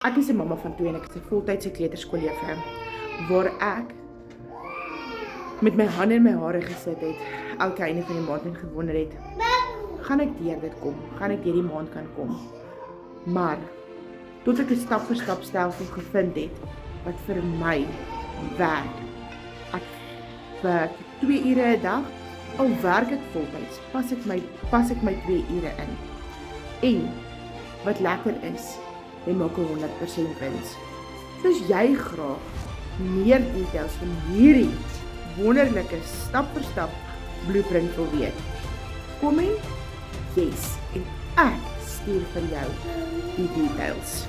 Ek is 'n mamma van 2 en ek is 'n voltydse kleuterskooljuffrou, waar ek met my hande in my hare gesit het, elke einde van die maand en gewonder het, gaan ek deur dit kom, gaan ek deur die maand kan kom. Maar, tot ek 'n stap vir stap stelsel gevind het, wat vir my werk. Ek werk 2 ure 'n dag, al werk ek voltyds, pas ek my 2 ure in. En, wat lekker is, jy maak 'n 100% wins. So as jy graag meer details van hierdie wonderlike stap vir stap blueprint wil weet, kom en yes, en ek stuur vir jou die details.